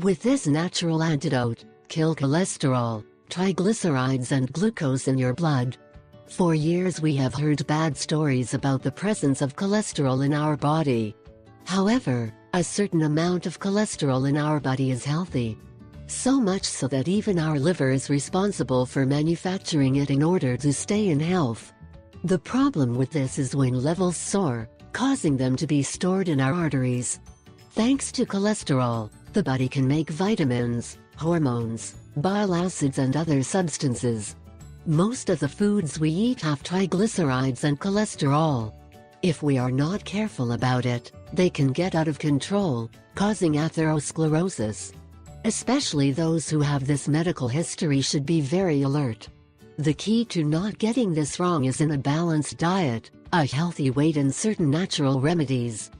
With this natural antidote, kill cholesterol, triglycerides and glucose in your blood. For years we have heard bad stories about the presence of cholesterol in our body. However, a certain amount of cholesterol in our body is healthy. So much so that even our liver is responsible for manufacturing it in order to stay in health. The problem with this is when levels soar, causing them to be stored in our arteries. Thanks to cholesterol, the body can make vitamins, hormones, bile acids and other substances. Most of the foods we eat have triglycerides and cholesterol. If we are not careful about it, they can get out of control, causing atherosclerosis. Especially those who have this medical history should be very alert. The key to not getting this wrong is in a balanced diet, a healthy weight and certain natural remedies.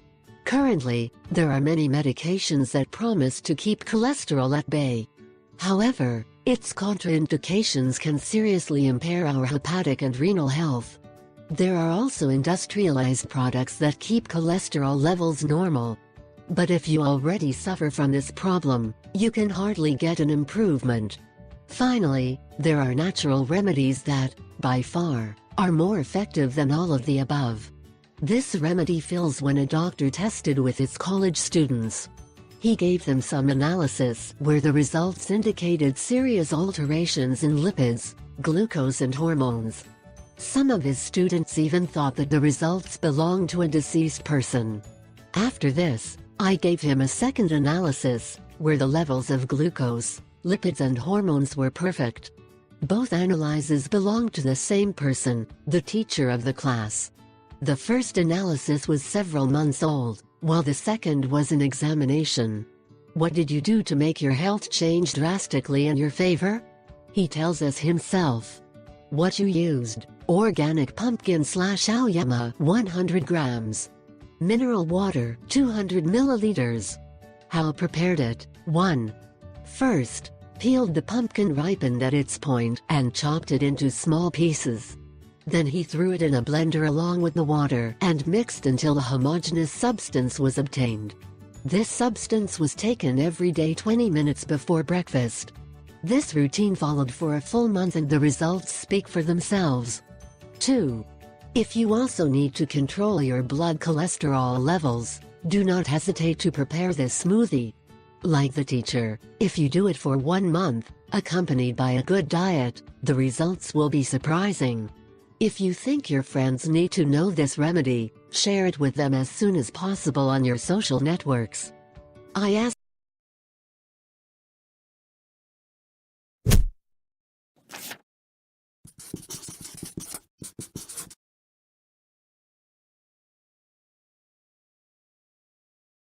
Currently, there are many medications that promise to keep cholesterol at bay. However, its contraindications can seriously impair our hepatic and renal health. There are also industrialized products that keep cholesterol levels normal. But if you already suffer from this problem, you can hardly get an improvement. Finally, there are natural remedies that, by far, are more effective than all of the above. This remedy fills when a doctor tested with his college students. He gave them some analysis where the results indicated serious alterations in lipids, glucose and hormones. Some of his students even thought that the results belonged to a deceased person. After this, I gave him a second analysis, where the levels of glucose, lipids and hormones were perfect. Both analyses belonged to the same person, the teacher of the class. The first analysis was several months old, while the second was an examination. What did you do to make your health change drastically in your favor? He tells us himself. What you used: organic pumpkin/aoyama 100 grams. Mineral water 200 milliliters. How prepared it: 1. First, peeled the pumpkin ripened at its point and chopped it into small pieces. Then he threw it in a blender along with the water and mixed until a homogeneous substance was obtained. This substance was taken every day 20 minutes before breakfast. This routine followed for a full month and the results speak for themselves. 2. If you also need to control your blood cholesterol levels, do not hesitate to prepare this smoothie. Like the teacher, if you do it for 1 month, accompanied by a good diet, the results will be surprising. If you think your friends need to know this remedy, share it with them as soon as possible on your social networks. I ask